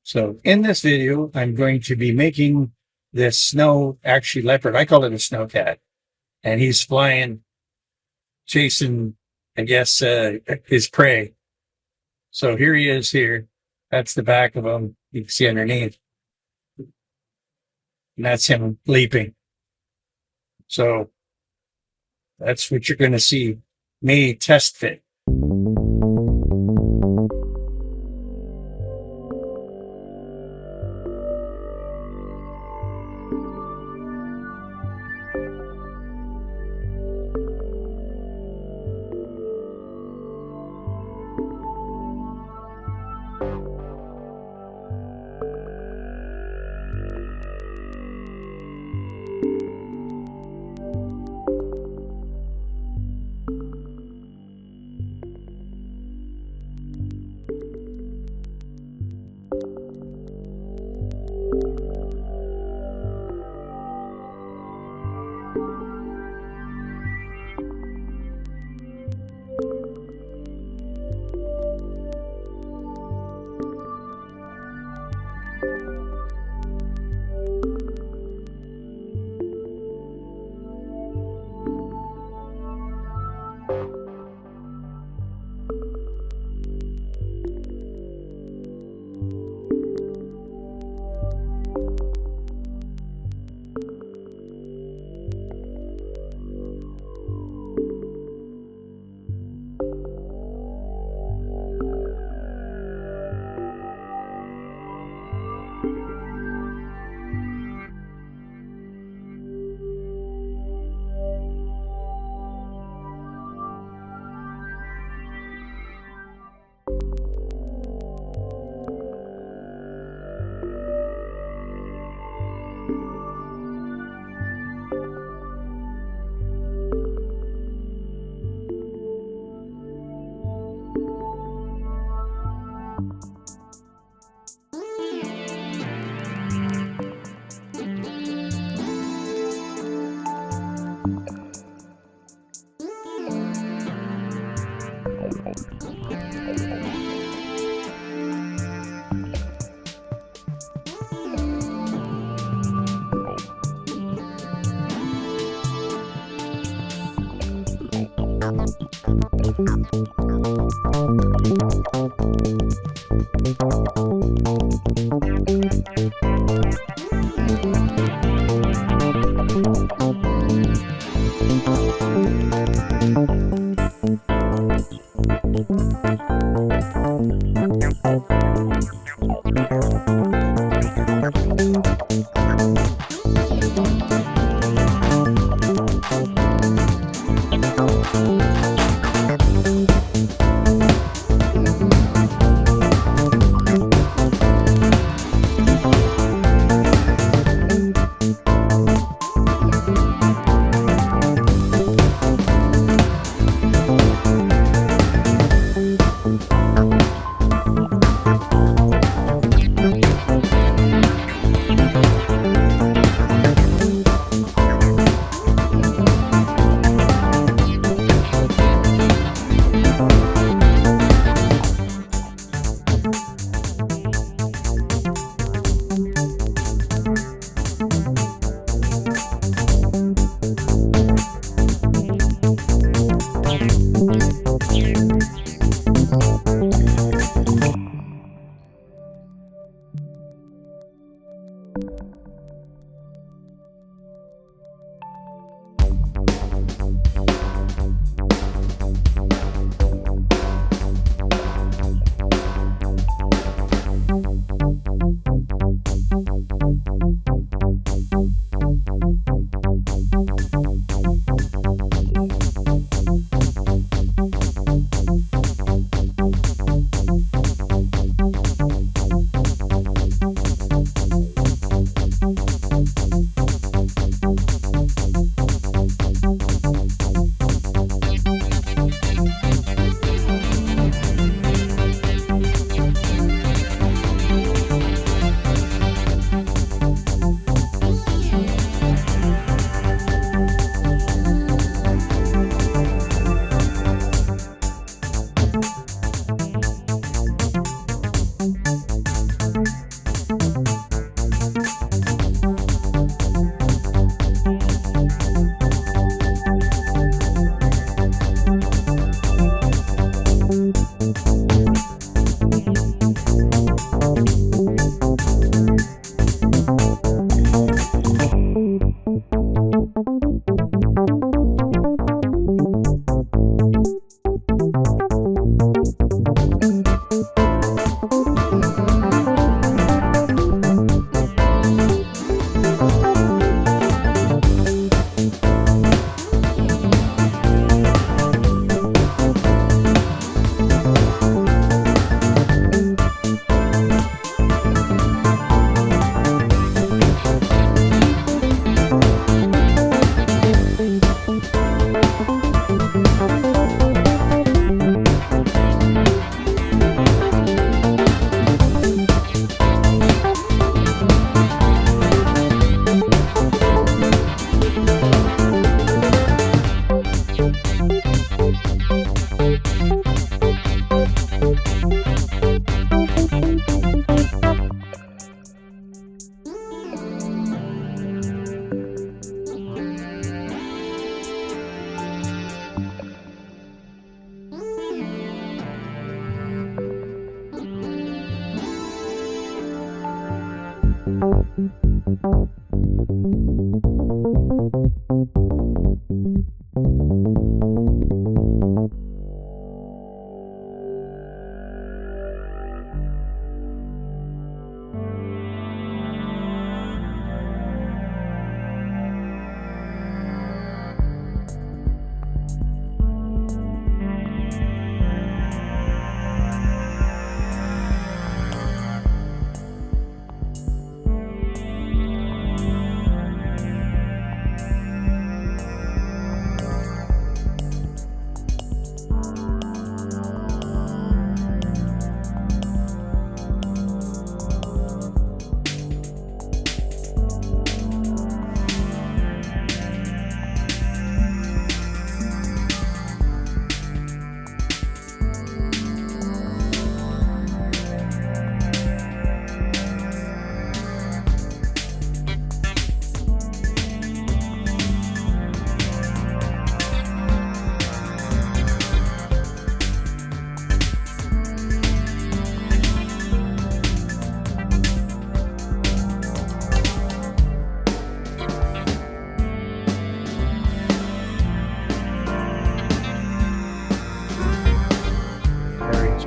So in this video, I'm going to be making this snow, actually leopard. I call it a snow cat. And he's flying, chasing, I guess, his prey. So here he is here. That's the back of him. You can see underneath. And that's him leaping. So that's what you're going to see me test fit.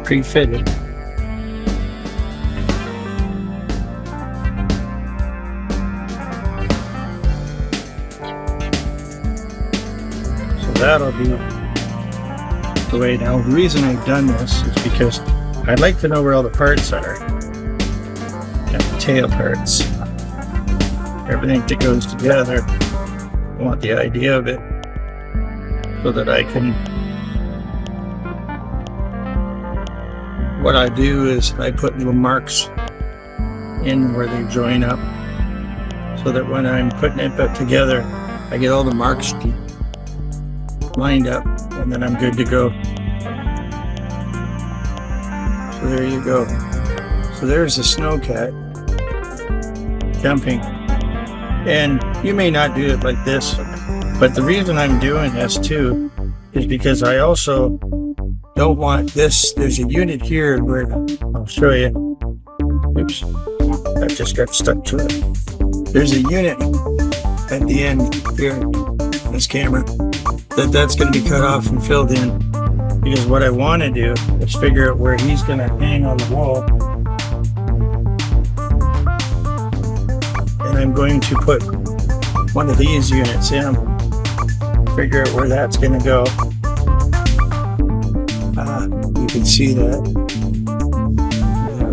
Pre-fitted. So that'll be the way. Now the reason I've done this is because I'd like to know where all the parts are. Got the tail parts, everything that goes together. I want the idea of it so that I can. What I do is I put little marks in where they join up so that when I'm putting it back together, I get all the marks lined up and then I'm good to go. So there you go. So there's the snow cat jumping. And you may not do it like this, but the reason I'm doing this too is because I also don't want this. There's a unit here where I'll show you. Oops, that just got stuck to it. There's a unit at the end here, this camera, that's going to be cut off and filled in. Because what I want to do is figure out where he's going to hang on the wall. And I'm going to put one of these units in, figure out where that's going to go. You can see that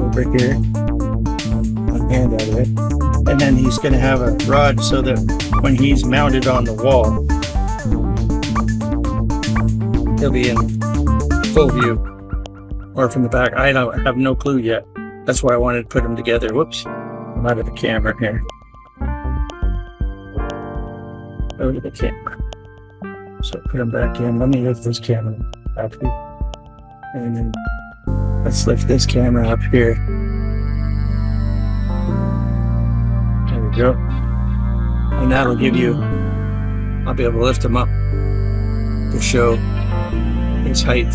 over here, one hand out of it, and then he's going to have a rod so that when he's mounted on the wall, he'll be in full view, or from the back. I have no clue yet. That's why I wanted to put them together. Whoops, I'm out of the camera here. Out of the camera. So put them back in. Let me lift this camera up here. And then let's lift this camera up here. There we go. And that'll give you, I'll be able to lift him up to show his height.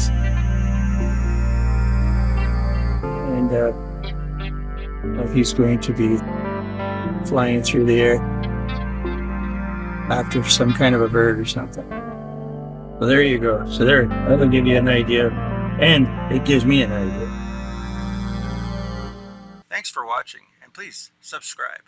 And he's going to be flying through the air after some kind of a bird or something. So there you go. So there, that'll give you an idea. And it gives me an idea. Thanks for watching, and please subscribe.